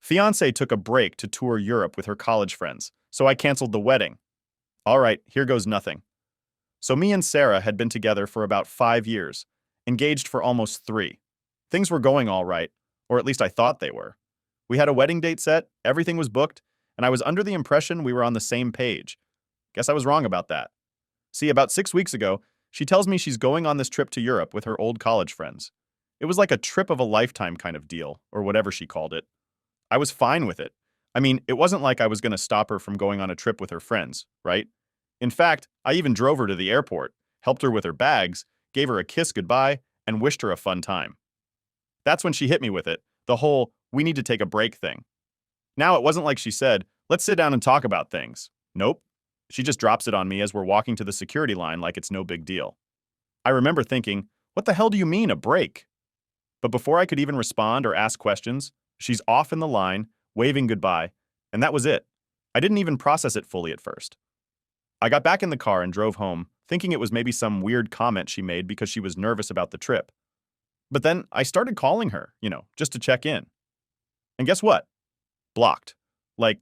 Fiancée took a break to tour Europe with her college friends, so I canceled the wedding. All right, here goes nothing. So me and Sarah had been together for about 5 years, engaged for almost 3. Things were going all right, or at least I thought they were. We had a wedding date set, everything was booked, and I was under the impression we were on the same page. Guess I was wrong about that. See, about 6 weeks ago, she tells me she's going on this trip to Europe with her old college friends. It was like a trip of a lifetime kind of deal, or whatever she called it. I was fine with it. I mean, it wasn't like I was going to stop her from going on a trip with her friends, right? In fact, I even drove her to the airport, helped her with her bags, gave her a kiss goodbye, and wished her a fun time. That's when she hit me with it, the whole, we need to take a break thing. Now, it wasn't like she said, let's sit down and talk about things. Nope. She just drops it on me as we're walking to the security line like it's no big deal. I remember thinking, what the hell do you mean, a break? But before I could even respond or ask questions, she's off in the line, waving goodbye, and that was it. I didn't even process it fully at first. I got back in the car and drove home, thinking it was maybe some weird comment she made because she was nervous about the trip. But then I started calling her, just to check in. And guess what? Blocked. Like,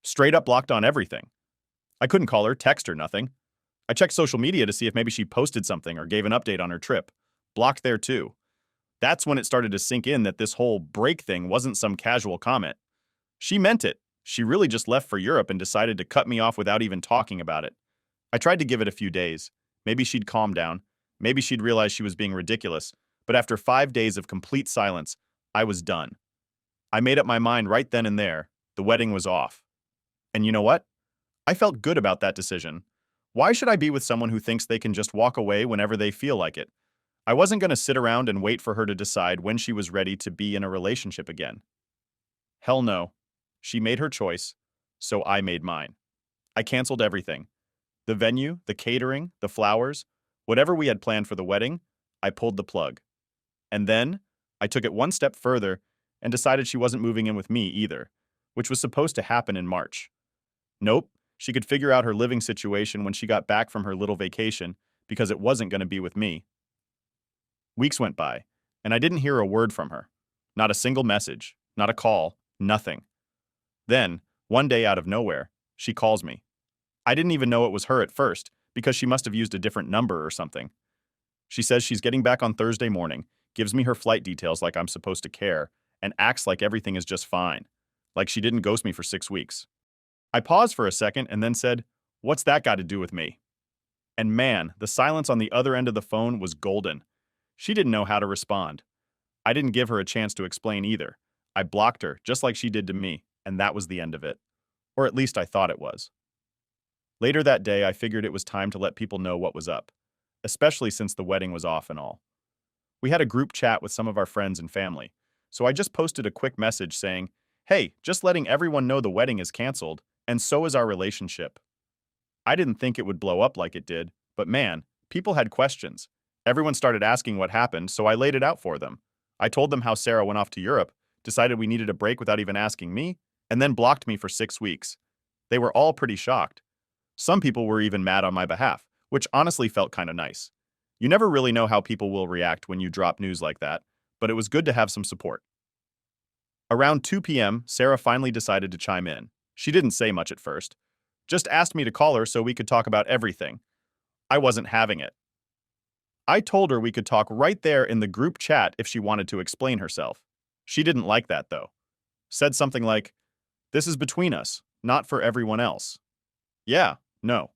straight up blocked on everything. I couldn't call her, text her, nothing. I checked social media to see if maybe she posted something or gave an update on her trip. Blocked there too. That's when it started to sink in that this whole break thing wasn't some casual comment. She meant it. She really just left for Europe and decided to cut me off without even talking about it. I tried to give it a few days. Maybe she'd calm down. Maybe she'd realize she was being ridiculous. But after 5 days of complete silence, I was done. I made up my mind right then and there. The wedding was off. And you know what? I felt good about that decision. Why should I be with someone who thinks they can just walk away whenever they feel like it? I wasn't going to sit around and wait for her to decide when she was ready to be in a relationship again. Hell no. She made her choice, so I made mine. I canceled everything. The venue, the catering, the flowers, whatever we had planned for the wedding, I pulled the plug. And then, I took it one step further and decided she wasn't moving in with me either, which was supposed to happen in March. Nope, she could figure out her living situation when she got back from her little vacation because it wasn't going to be with me. Weeks went by, and I didn't hear a word from her. Not a single message, not a call, nothing. Then, one day out of nowhere, she calls me. I didn't even know it was her at first, because she must have used a different number or something. She says she's getting back on Thursday morning, gives me her flight details like I'm supposed to care, and acts like everything is just fine, like she didn't ghost me for 6 weeks. I paused for a second and then said, "What's that got to do with me?" And man, the silence on the other end of the phone was golden. She didn't know how to respond. I didn't give her a chance to explain either. I blocked her, just like she did to me, and that was the end of it. Or at least I thought it was. Later that day, I figured it was time to let people know what was up, especially since the wedding was off and all. We had a group chat with some of our friends and family, so I just posted a quick message saying, "Hey, just letting everyone know the wedding is canceled, and so is our relationship." I didn't think it would blow up like it did, but man, people had questions. Everyone started asking what happened, so I laid it out for them. I told them how Sarah went off to Europe, decided we needed a break without even asking me, and then blocked me for 6 weeks. They were all pretty shocked. Some people were even mad on my behalf, which honestly felt kind of nice. You never really know how people will react when you drop news like that, but it was good to have some support. Around 2 p.m., Sarah finally decided to chime in. She didn't say much at first. Just asked me to call her so we could talk about everything. I wasn't having it. I told her we could talk right there in the group chat if she wanted to explain herself. She didn't like that, though. Said something like, "This is between us, not for everyone else." Yeah, no.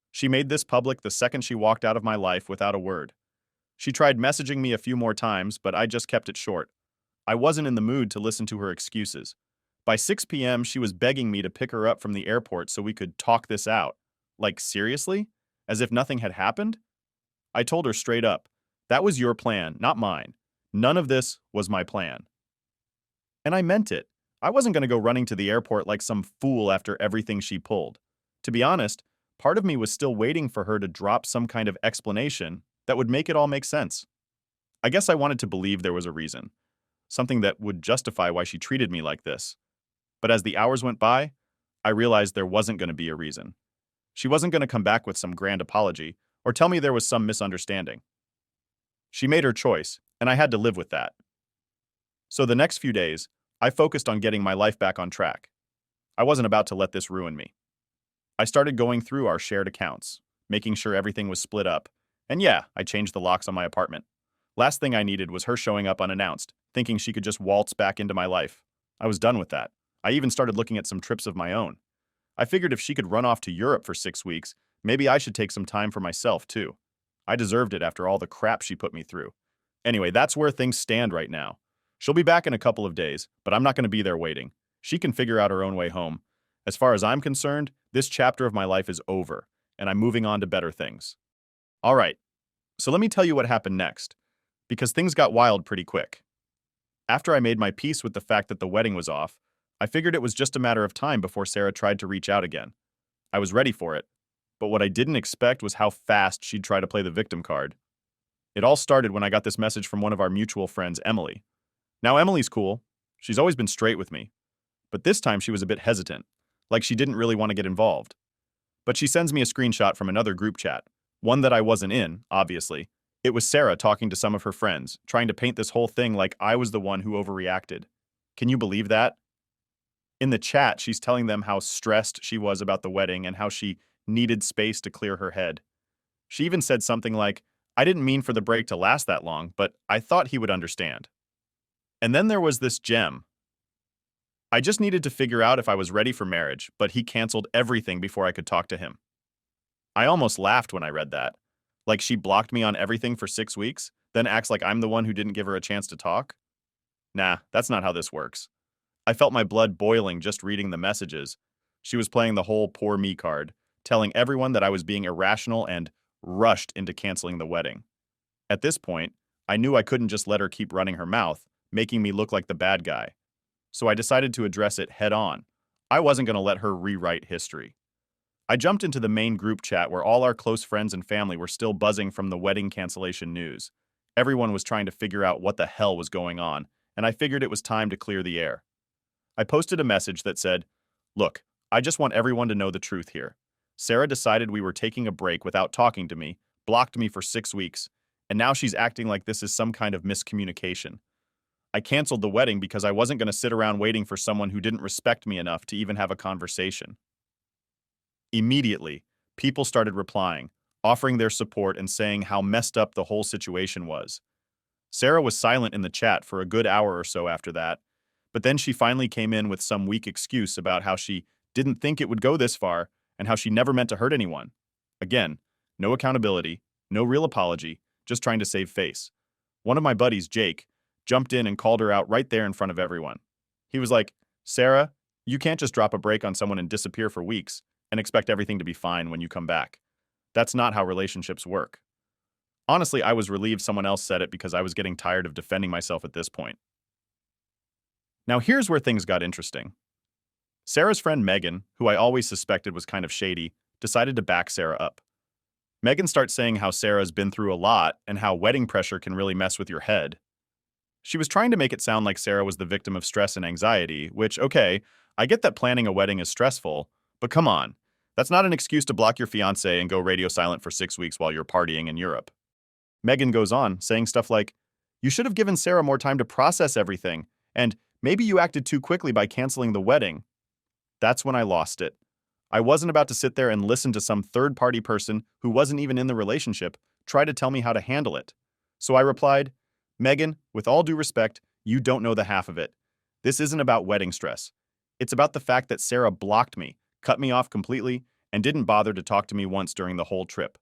She made this public the second she walked out of my life without a word. She tried messaging me a few more times, but I just kept it short. I wasn't in the mood to listen to her excuses. By 6 p.m., she was begging me to pick her up from the airport so we could talk this out. Like, seriously? As if nothing had happened? I told her straight up, that was your plan, not mine. None of this was my plan. And I meant it. I wasn't going to go running to the airport like some fool after everything she pulled. To be honest, part of me was still waiting for her to drop some kind of explanation that would make it all make sense. I guess I wanted to believe there was a reason, something that would justify why she treated me like this. But as the hours went by, I realized there wasn't going to be a reason. She wasn't going to come back with some grand apology or tell me there was some misunderstanding. She made her choice, and I had to live with that. So the next few days, I focused on getting my life back on track. I wasn't about to let this ruin me. I started going through our shared accounts, making sure everything was split up. And yeah, I changed the locks on my apartment. Last thing I needed was her showing up unannounced, thinking she could just waltz back into my life. I was done with that. I even started looking at some trips of my own. I figured if she could run off to Europe for 6 weeks, maybe I should take some time for myself too. I deserved it after all the crap she put me through. Anyway, that's where things stand right now. She'll be back in a couple of days, but I'm not going to be there waiting. She can figure out her own way home. As far as I'm concerned, this chapter of my life is over, and I'm moving on to better things. All right, so let me tell you what happened next, because things got wild pretty quick. After I made my peace with the fact that the wedding was off, I figured it was just a matter of time before Sarah tried to reach out again. I was ready for it, but what I didn't expect was how fast she'd try to play the victim card. It all started when I got this message from one of our mutual friends, Emily. Now, Emily's cool. She's always been straight with me. But this time she was a bit hesitant, like she didn't really want to get involved. But she sends me a screenshot from another group chat, one that I wasn't in, obviously. It was Sarah talking to some of her friends, trying to paint this whole thing like I was the one who overreacted. Can you believe that? In the chat, she's telling them how stressed she was about the wedding and how she needed space to clear her head. She even said something like, I didn't mean for the break to last that long, but I thought he would understand. And then there was this gem. I just needed to figure out if I was ready for marriage, but he canceled everything before I could talk to him. I almost laughed when I read that. Like she blocked me on everything for 6 weeks, then acts like I'm the one who didn't give her a chance to talk? Nah, that's not how this works. I felt my blood boiling just reading the messages. She was playing the whole poor me card, telling everyone that I was being irrational and rushed into canceling the wedding. At this point, I knew I couldn't just let her keep running her mouth, making me look like the bad guy. So I decided to address it head on. I wasn't going to let her rewrite history. I jumped into the main group chat where all our close friends and family were still buzzing from the wedding cancellation news. Everyone was trying to figure out what the hell was going on, and I figured it was time to clear the air. I posted a message that said, Look, I just want everyone to know the truth here. Sarah decided we were taking a break without talking to me, blocked me for 6 weeks, and now she's acting like this is some kind of miscommunication. I canceled the wedding because I wasn't going to sit around waiting for someone who didn't respect me enough to even have a conversation. Immediately, people started replying, offering their support and saying how messed up the whole situation was. Sarah was silent in the chat for a good hour or so after that, but then she finally came in with some weak excuse about how she didn't think it would go this far and how she never meant to hurt anyone. Again, no accountability, no real apology, just trying to save face. One of my buddies, Jake, jumped in and called her out right there in front of everyone. He was like, Sarah, you can't just drop a break on someone and disappear for weeks and expect everything to be fine when you come back. That's not how relationships work. Honestly, I was relieved someone else said it because I was getting tired of defending myself at this point. Now here's where things got interesting. Sarah's friend Megan, who I always suspected was kind of shady, decided to back Sarah up. Megan starts saying how Sarah's been through a lot and how wedding pressure can really mess with your head. She was trying to make it sound like Sarah was the victim of stress and anxiety, which, okay, I get that planning a wedding is stressful, but come on, that's not an excuse to block your fiancé and go radio silent for 6 weeks while you're partying in Europe. Megan goes on, saying stuff like, you should have given Sarah more time to process everything, and maybe you acted too quickly by canceling the wedding. That's when I lost it. I wasn't about to sit there and listen to some third-party person who wasn't even in the relationship try to tell me how to handle it. So I replied, Megan, with all due respect, you don't know the half of it. This isn't about wedding stress. It's about the fact that Sarah blocked me, cut me off completely, and didn't bother to talk to me once during the whole trip.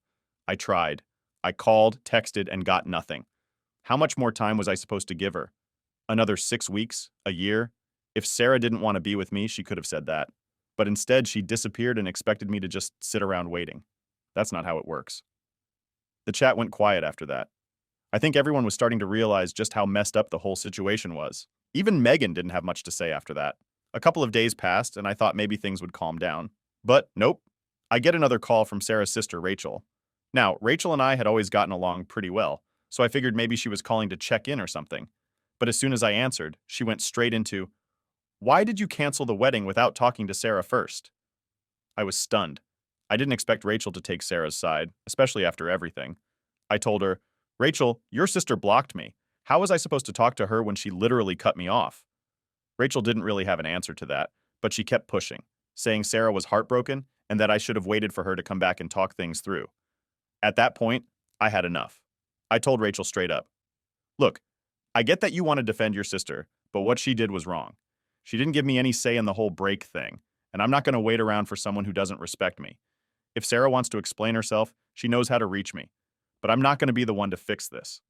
I tried. I called, texted, and got nothing. How much more time was I supposed to give her? Another 6 weeks? A year? If Sarah didn't want to be with me, she could have said that. But instead, she disappeared and expected me to just sit around waiting. That's not how it works. The chat went quiet after that. I think everyone was starting to realize just how messed up the whole situation was. Even Megan didn't have much to say after that. A couple of days passed, and I thought maybe things would calm down. But nope. I get another call from Sarah's sister, Rachel. Now, Rachel and I had always gotten along pretty well, so I figured maybe she was calling to check in or something. But as soon as I answered, she went straight into, why did you cancel the wedding without talking to Sarah first? I was stunned. I didn't expect Rachel to take Sarah's side, especially after everything. I told her, Rachel, your sister blocked me. How was I supposed to talk to her when she literally cut me off? Rachel didn't really have an answer to that, but she kept pushing, saying Sarah was heartbroken and that I should have waited for her to come back and talk things through. At that point, I had enough. I told Rachel straight up, "Look, I get that you want to defend your sister, but what she did was wrong. She didn't give me any say in the whole break thing, and I'm not going to wait around for someone who doesn't respect me. If Sarah wants to explain herself, she knows how to reach me, but I'm not going to be the one to fix this."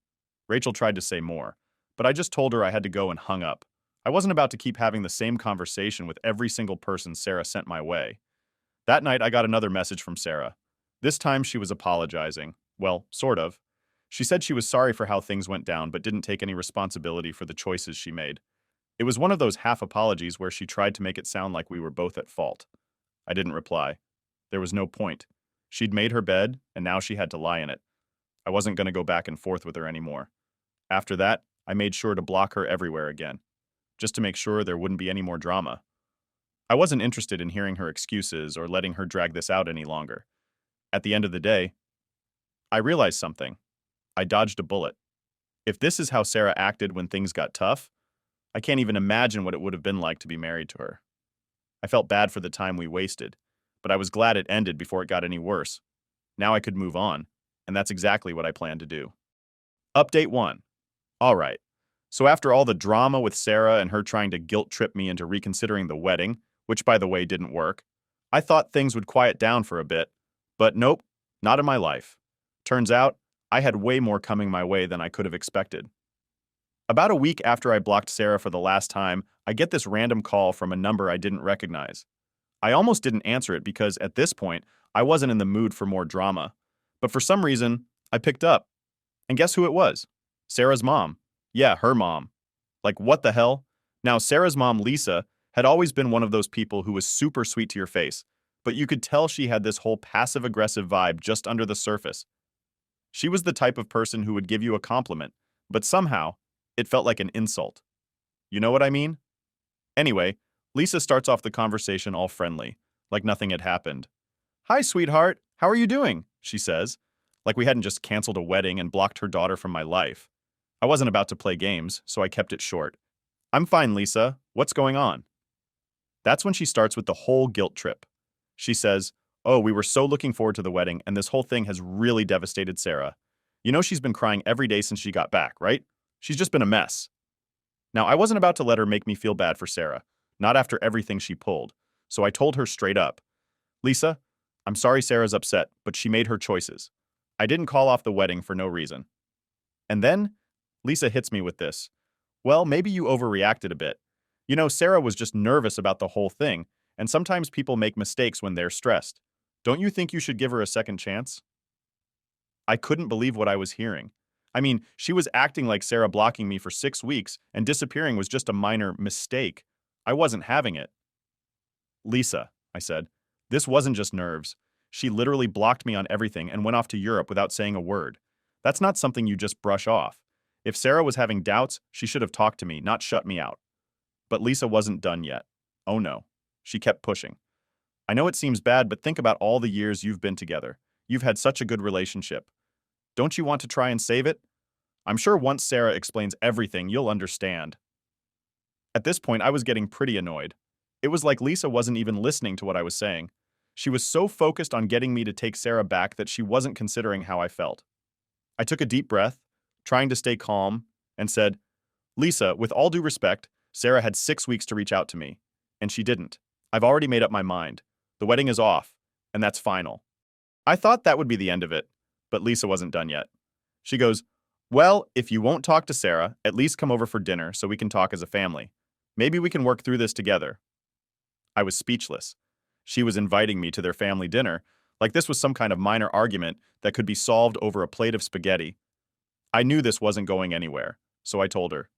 Rachel tried to say more, but I just told her I had to go and hung up. I wasn't about to keep having the same conversation with every single person Sarah sent my way. That night, I got another message from Sarah. This time, she was apologizing. Well, sort of. She said she was sorry for how things went down, but didn't take any responsibility for the choices she made. It was one of those half apologies where she tried to make it sound like we were both at fault. I didn't reply. There was no point. She'd made her bed, and now she had to lie in it. I wasn't going to go back and forth with her anymore. After that, I made sure to block her everywhere again, just to make sure there wouldn't be any more drama. I wasn't interested in hearing her excuses or letting her drag this out any longer. At the end of the day, I realized something. I dodged a bullet. If this is how Sarah acted when things got tough, I can't even imagine what it would have been like to be married to her. I felt bad for the time we wasted, but I was glad it ended before it got any worse. Now I could move on, and that's exactly what I plan to do. Update 1. All right. So after all the drama with Sarah and her trying to guilt trip me into reconsidering the wedding, which by the way didn't work, I thought things would quiet down for a bit. But nope, not in my life. Turns out, I had way more coming my way than I could have expected. About a week after I blocked Sarah for the last time, I get this random call from a number I didn't recognize. I almost didn't answer it because at this point, I wasn't in the mood for more drama. But for some reason, I picked up. And guess who it was? Sarah's mom. Yeah, her mom. Like, what the hell? Now, Sarah's mom, Lisa, had always been one of those people who was super sweet to your face, but you could tell she had this whole passive-aggressive vibe just under the surface. She was the type of person who would give you a compliment, but somehow, it felt like an insult. You know what I mean? Anyway, Lisa starts off the conversation all friendly, like nothing had happened. "Hi, sweetheart. How are you doing?" she says, like we hadn't just canceled a wedding and blocked her daughter from my life. I wasn't about to play games, so I kept it short. "I'm fine, Lisa. What's going on?" That's when she starts with the whole guilt trip. She says, "Oh, we were so looking forward to the wedding, and this whole thing has really devastated Sarah. You know she's been crying every day since she got back, right? She's just been a mess." Now, I wasn't about to let her make me feel bad for Sarah, not after everything she pulled, so I told her straight up, "Lisa, I'm sorry Sarah's upset, but she made her choices. I didn't call off the wedding for no reason." And then, Lisa hits me with this. "Well, maybe you overreacted a bit. You know, Sarah was just nervous about the whole thing, and sometimes people make mistakes when they're stressed. Don't you think you should give her a second chance?" I couldn't believe what I was hearing. I mean, she was acting like Sarah blocking me for 6 weeks and disappearing was just a minor mistake. I wasn't having it. "Lisa," I said, "this wasn't just nerves. She literally blocked me on everything and went off to Europe without saying a word. That's not something you just brush off. If Sarah was having doubts, she should have talked to me, not shut me out." But Lisa wasn't done yet. Oh no. She kept pushing. "I know it seems bad, but think about all the years you've been together. You've had such a good relationship. Don't you want to try and save it? I'm sure once Sarah explains everything, you'll understand." At this point, I was getting pretty annoyed. It was like Lisa wasn't even listening to what I was saying. She was so focused on getting me to take Sarah back that she wasn't considering how I felt. I took a deep breath, trying to stay calm, and said, "Lisa, with all due respect, Sarah had 6 weeks to reach out to me, and she didn't. I've already made up my mind. The wedding is off, and that's final." I thought that would be the end of it, but Lisa wasn't done yet. She goes, "Well, if you won't talk to Sarah, at least come over for dinner so we can talk as a family. Maybe we can work through this together." I was speechless. She was inviting me to their family dinner, like this was some kind of minor argument that could be solved over a plate of spaghetti. I knew this wasn't going anywhere, so I told her,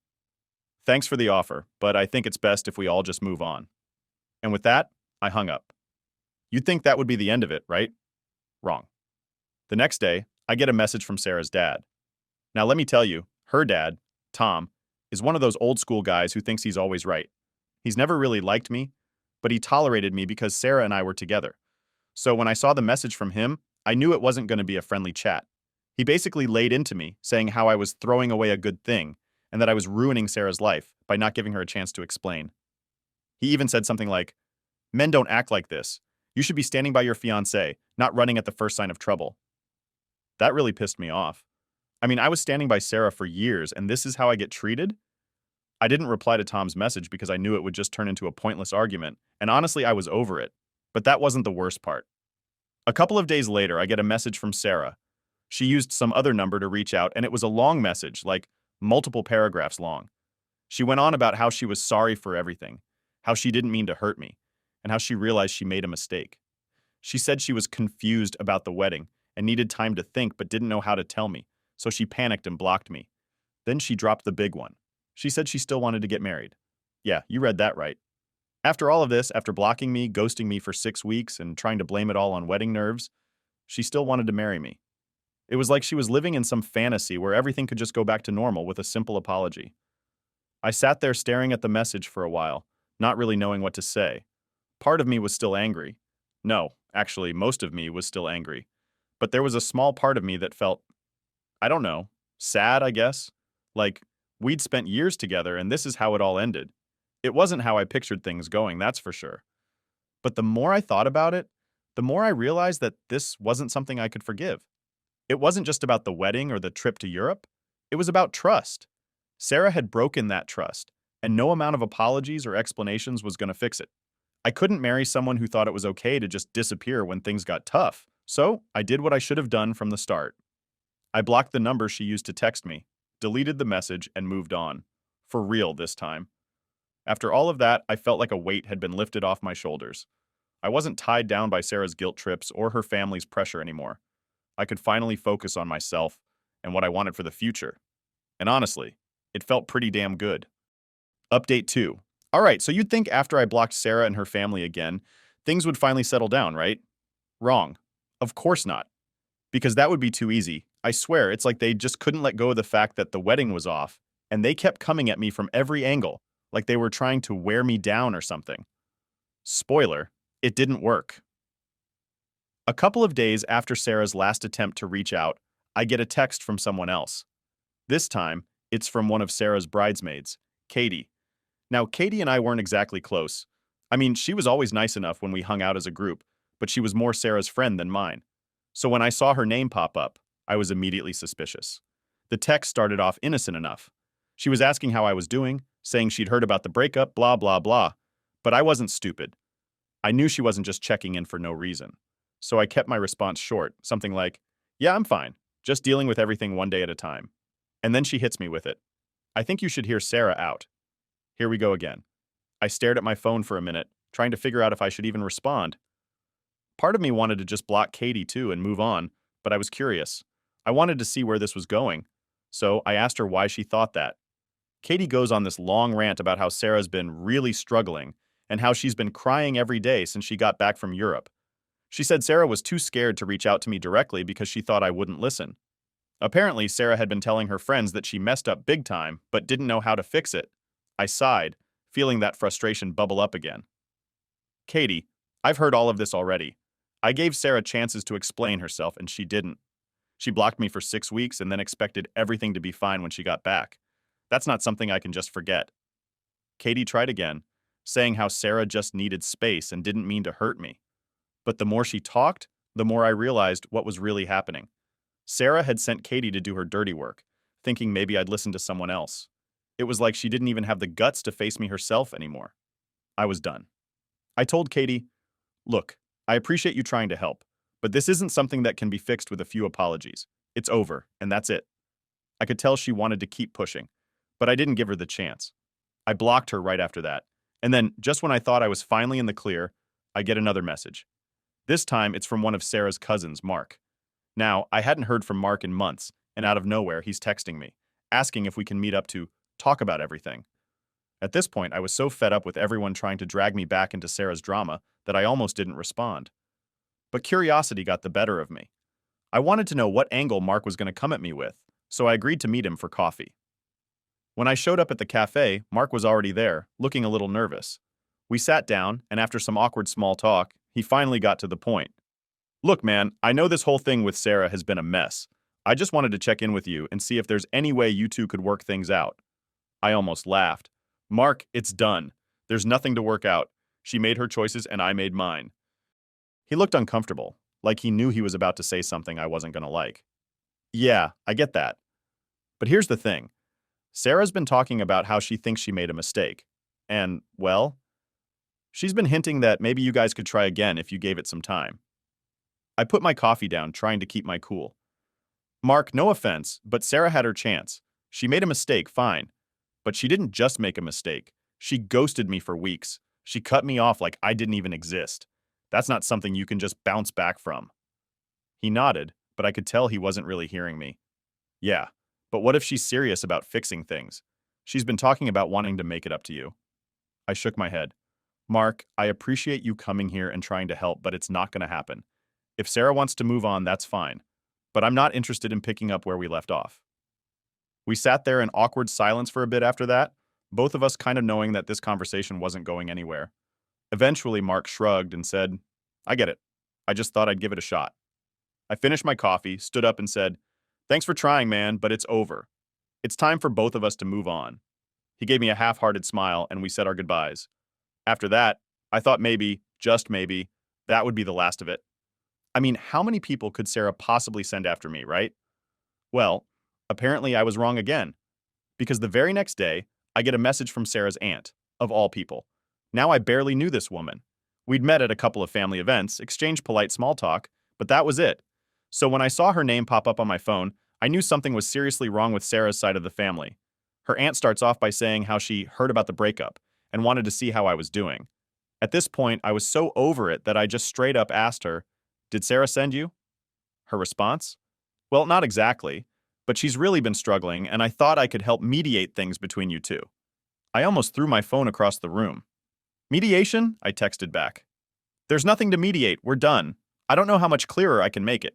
"Thanks for the offer, but I think it's best if we all just move on." And with that, I hung up. You'd think that would be the end of it, right? Wrong. The next day, I get a message from Sarah's dad. Now let me tell you, her dad, Tom, is one of those old school guys who thinks he's always right. He's never really liked me, but he tolerated me because Sarah and I were together. So when I saw the message from him, I knew it wasn't going to be a friendly chat. He basically laid into me, saying how I was throwing away a good thing and that I was ruining Sarah's life by not giving her a chance to explain. He even said something like, "Men don't act like this. You should be standing by your fiancée, not running at the first sign of trouble." That really pissed me off. I mean, I was standing by Sarah for years, and this is how I get treated? I didn't reply to Tom's message because I knew it would just turn into a pointless argument, and honestly, I was over it. But that wasn't the worst part. A couple of days later, I get a message from Sarah. She used some other number to reach out, and it was a long message, like multiple paragraphs long. She went on about how she was sorry for everything, how she didn't mean to hurt me, and how she realized she made a mistake. She said she was confused about the wedding and needed time to think but didn't know how to tell me, so she panicked and blocked me. Then she dropped the big one. She said she still wanted to get married. Yeah, you read that right. After all of this, after blocking me, ghosting me for 6 weeks, and trying to blame it all on wedding nerves, she still wanted to marry me. It was like she was living in some fantasy where everything could just go back to normal with a simple apology. I sat there staring at the message for a while, not really knowing what to say. Part of me was still angry. No, actually, most of me was still angry. But there was a small part of me that felt, I don't know, sad, I guess. Like, we'd spent years together and this is how it all ended. It wasn't how I pictured things going, that's for sure. But the more I thought about it, the more I realized that this wasn't something I could forgive. It wasn't just about the wedding or the trip to Europe. It was about trust. Sarah had broken that trust, and no amount of apologies or explanations was going to fix it. I couldn't marry someone who thought it was okay to just disappear when things got tough, so I did what I should have done from the start. I blocked the number she used to text me, deleted the message, and moved on. For real this time. After all of that, I felt like a weight had been lifted off my shoulders. I wasn't tied down by Sarah's guilt trips or her family's pressure anymore. I could finally focus on myself and what I wanted for the future. And honestly, it felt pretty damn good. Update 2. Alright, so you'd think after I blocked Sarah and her family again, things would finally settle down, right? Wrong. Of course not. Because that would be too easy. I swear, it's like they just couldn't let go of the fact that the wedding was off, and they kept coming at me from every angle, like they were trying to wear me down or something. Spoiler, it didn't work. A couple of days after Sarah's last attempt to reach out, I get a text from someone else. This time, it's from one of Sarah's bridesmaids, Katie. Now, Katie and I weren't exactly close. I mean, she was always nice enough when we hung out as a group, but she was more Sarah's friend than mine. So when I saw her name pop up, I was immediately suspicious. The text started off innocent enough. She was asking how I was doing, saying she'd heard about the breakup, blah, blah, blah. But I wasn't stupid. I knew she wasn't just checking in for no reason. So I kept my response short, something like, "Yeah, I'm fine, just dealing with everything one day at a time." And then she hits me with it. "I think you should hear Sarah out." Here we go again. I stared at my phone for a minute, trying to figure out if I should even respond. Part of me wanted to just block Katie too and move on, but I was curious. I wanted to see where this was going. So I asked her why she thought that. Katie goes on this long rant about how Sarah's been really struggling and how she's been crying every day since she got back from Europe. She said Sarah was too scared to reach out to me directly because she thought I wouldn't listen. Apparently, Sarah had been telling her friends that she messed up big time, but didn't know how to fix it. I sighed, feeling that frustration bubble up again. "Katie, I've heard all of this already. I gave Sarah chances to explain herself, and she didn't. She blocked me for 6 weeks and then expected everything to be fine when she got back. That's not something I can just forget." Katie tried again, saying how Sarah just needed space and didn't mean to hurt me. But the more she talked, the more I realized what was really happening. Sarah had sent Katie to do her dirty work, thinking maybe I'd listen to someone else. It was like she didn't even have the guts to face me herself anymore. I was done. I told Katie, "Look, I appreciate you trying to help, but this isn't something that can be fixed with a few apologies. It's over, and that's it." I could tell she wanted to keep pushing, but I didn't give her the chance. I blocked her right after that, and then, just when I thought I was finally in the clear, I get another message. This time, it's from one of Sarah's cousins, Mark. Now, I hadn't heard from Mark in months, and out of nowhere, he's texting me, asking if we can meet up to talk about everything. At this point, I was so fed up with everyone trying to drag me back into Sarah's drama that I almost didn't respond. But curiosity got the better of me. I wanted to know what angle Mark was going to come at me with, so I agreed to meet him for coffee. When I showed up at the cafe, Mark was already there, looking a little nervous. We sat down, and after some awkward small talk, he finally got to the point. "Look, man, I know this whole thing with Sarah has been a mess. I just wanted to check in with you and see if there's any way you two could work things out." I almost laughed. "Mark, it's done. There's nothing to work out. She made her choices and I made mine. He looked uncomfortable, like he knew he was about to say something I wasn't gonna like. Yeah, I get that. But here's the thing. Sarah's been talking about how she thinks she made a mistake. And, well, she's been hinting that maybe you guys could try again if you gave it some time. I put my coffee down, trying to keep my cool. Mark, no offense, but Sarah had her chance. She made a mistake, fine. But she didn't just make a mistake. She ghosted me for weeks. She cut me off like I didn't even exist. That's not something you can just bounce back from. He nodded, but I could tell he wasn't really hearing me. Yeah, but what if she's serious about fixing things? She's been talking about wanting to make it up to you. I shook my head. Mark, I appreciate you coming here and trying to help, but it's not going to happen. If Sarah wants to move on, that's fine. But I'm not interested in picking up where we left off. We sat there in awkward silence for a bit after that, both of us kind of knowing that this conversation wasn't going anywhere. Eventually, Mark shrugged and said, I get it. I just thought I'd give it a shot. I finished my coffee, stood up and said, Thanks for trying, man, but it's over. It's time for both of us to move on. He gave me a half-hearted smile and we said our goodbyes. After that, I thought maybe, just maybe, that would be the last of it. I mean, how many people could Sarah possibly send after me, right? Well, apparently I was wrong again. Because the very next day, I get a message from Sarah's aunt, of all people. Now I barely knew this woman. We'd met at a couple of family events, exchanged polite small talk, but that was it. So when I saw her name pop up on my phone, I knew something was seriously wrong with Sarah's side of the family. Her aunt starts off by saying how she heard about the breakup and wanted to see how I was doing. At this point, I was so over it that I just straight up asked her, Did Sarah send you? Her response? Well, not exactly, but she's really been struggling and I thought I could help mediate things between you two. I almost threw my phone across the room. Mediation? I texted back. There's nothing to mediate, we're done. I don't know how much clearer I can make it.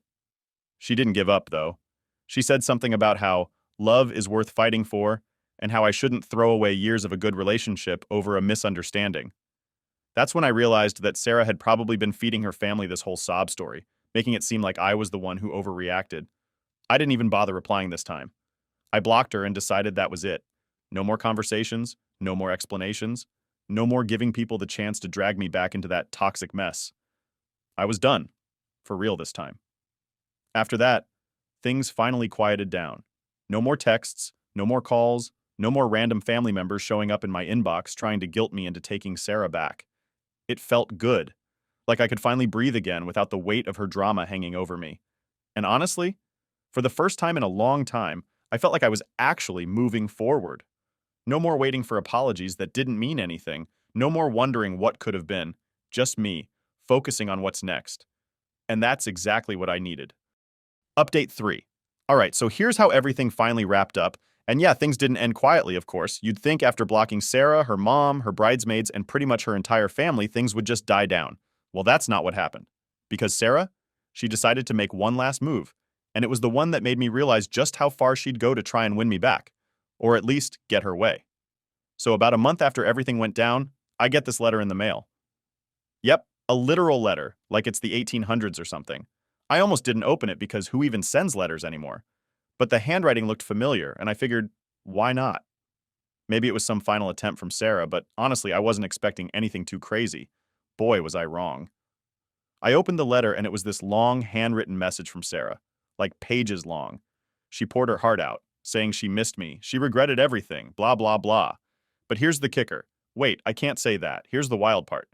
She didn't give up, though. She said something about how love is worth fighting for and how I shouldn't throw away years of a good relationship over a misunderstanding. That's when I realized that Sarah had probably been feeding her family this whole sob story, making it seem like I was the one who overreacted. I didn't even bother replying this time. I blocked her and decided that was it. No more conversations, no more explanations, no more giving people the chance to drag me back into that toxic mess. I was done. For real this time. After that, things finally quieted down. No more texts, no more calls, no more random family members showing up in my inbox trying to guilt me into taking Sarah back. It felt good, like I could finally breathe again without the weight of her drama hanging over me. And honestly, for the first time in a long time, I felt like I was actually moving forward. No more waiting for apologies that didn't mean anything, no more wondering what could have been, just me, focusing on what's next. And that's exactly what I needed. Update 3. Alright, so here's how everything finally wrapped up. And yeah, things didn't end quietly, of course. You'd think after blocking Sarah, her mom, her bridesmaids, and pretty much her entire family, things would just die down. Well, that's not what happened. Because Sarah, she decided to make one last move. And it was the one that made me realize just how far she'd go to try and win me back. Or at least get her way. So about a month after everything went down, I get this letter in the mail. Yep, a literal letter, like it's the 1800s or something. I almost didn't open it because who even sends letters anymore? But the handwriting looked familiar, and I figured, why not? Maybe it was some final attempt from Sarah, but honestly, I wasn't expecting anything too crazy. Boy, was I wrong. I opened the letter, and it was this long, handwritten message from Sarah, like pages long. She poured her heart out, saying she missed me, she regretted everything, blah, blah, blah. But here's the kicker. Wait, I can't say that. Here's the wild part.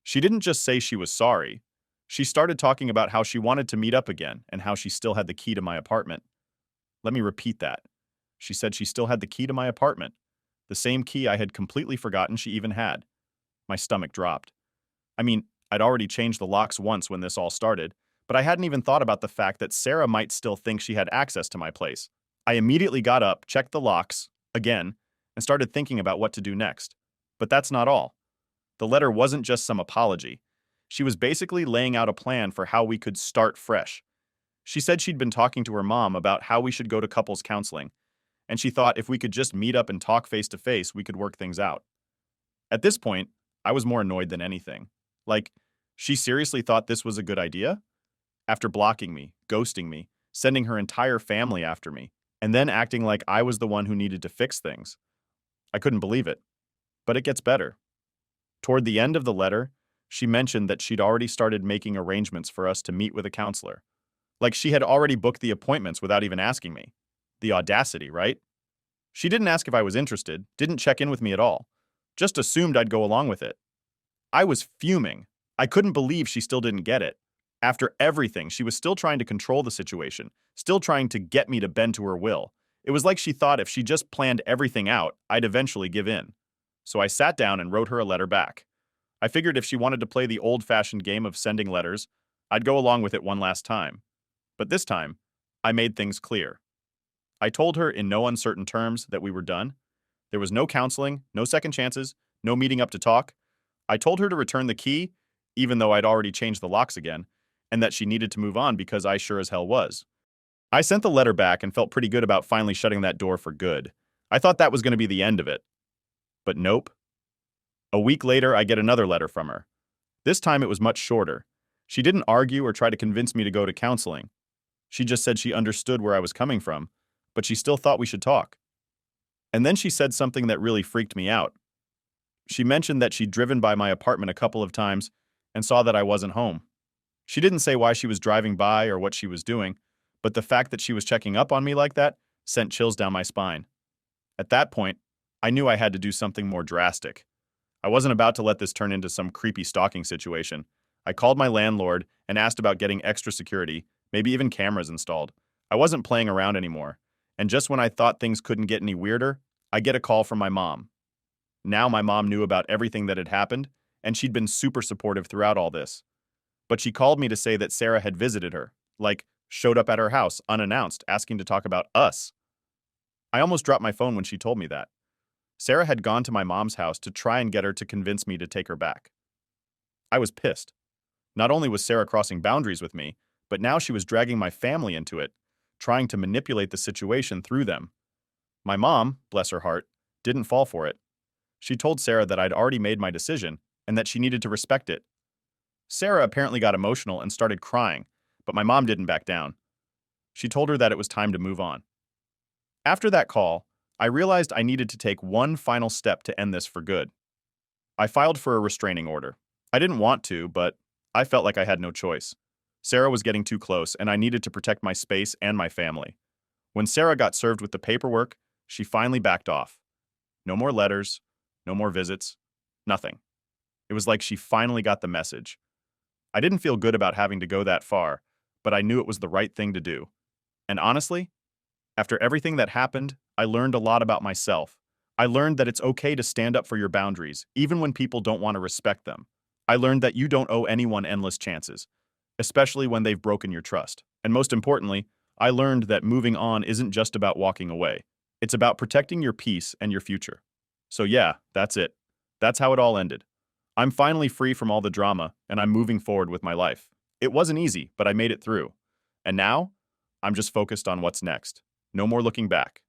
She didn't just say she was sorry. She started talking about how she wanted to meet up again and how she still had the key to my apartment. Let me repeat that. She said she still had the key to my apartment, the same key I had completely forgotten she even had. My stomach dropped. I mean, I'd already changed the locks once when this all started, but I hadn't even thought about the fact that Sarah might still think she had access to my place. I immediately got up, checked the locks, again, and started thinking about what to do next. But that's not all. The letter wasn't just some apology. She was basically laying out a plan for how we could start fresh. She said she'd been talking to her mom about how we should go to couples counseling, and she thought if we could just meet up and talk face to face, we could work things out. At this point, I was more annoyed than anything. Like, she seriously thought this was a good idea? After blocking me, ghosting me, sending her entire family after me, and then acting like I was the one who needed to fix things. I couldn't believe it. But it gets better. Toward the end of the letter, she mentioned that she'd already started making arrangements for us to meet with a counselor. Like she had already booked the appointments without even asking me. The audacity, right? She didn't ask if I was interested, didn't check in with me at all. Just assumed I'd go along with it. I was fuming. I couldn't believe she still didn't get it. After everything, she was still trying to control the situation, still trying to get me to bend to her will. It was like she thought if she just planned everything out, I'd eventually give in. So I sat down and wrote her a letter back. I figured if she wanted to play the old-fashioned game of sending letters, I'd go along with it one last time. But this time, I made things clear. I told her in no uncertain terms that we were done. There was no counseling, no second chances, no meeting up to talk. I told her to return the key, even though I'd already changed the locks again, and that she needed to move on because I sure as hell was. I sent the letter back and felt pretty good about finally shutting that door for good. I thought that was going to be the end of it. But nope. A week later, I get another letter from her. This time it was much shorter. She didn't argue or try to convince me to go to counseling. She just said she understood where I was coming from, but she still thought we should talk. And then she said something that really freaked me out. She mentioned that she'd driven by my apartment a couple of times and saw that I wasn't home. She didn't say why she was driving by or what she was doing, but the fact that she was checking up on me like that sent chills down my spine. At that point, I knew I had to do something more drastic. I wasn't about to let this turn into some creepy stalking situation. I called my landlord and asked about getting extra security, maybe even cameras installed. I wasn't playing around anymore. And just when I thought things couldn't get any weirder, I get a call from my mom. Now my mom knew about everything that had happened, and she'd been super supportive throughout all this. But she called me to say that Sarah had visited her, like, showed up at her house unannounced, asking to talk about us. I almost dropped my phone when she told me that. Sarah had gone to my mom's house to try and get her to convince me to take her back. I was pissed. Not only was Sarah crossing boundaries with me, but now she was dragging my family into it, trying to manipulate the situation through them. My mom, bless her heart, didn't fall for it. She told Sarah that I'd already made my decision and that she needed to respect it. Sarah apparently got emotional and started crying, but my mom didn't back down. She told her that it was time to move on. After that call, I realized I needed to take one final step to end this for good. I filed for a restraining order. I didn't want to, but I felt like I had no choice. Sarah was getting too close, and I needed to protect my space and my family. When Sarah got served with the paperwork, she finally backed off. No more letters, no more visits, nothing. It was like she finally got the message. I didn't feel good about having to go that far, but I knew it was the right thing to do. And honestly, after everything that happened, I learned a lot about myself. I learned that it's okay to stand up for your boundaries, even when people don't want to respect them. I learned that you don't owe anyone endless chances, especially when they've broken your trust. And most importantly, I learned that moving on isn't just about walking away. It's about protecting your peace and your future. So yeah, that's it. That's how it all ended. I'm finally free from all the drama, and I'm moving forward with my life. It wasn't easy, but I made it through. And now, I'm just focused on what's next. No more looking back.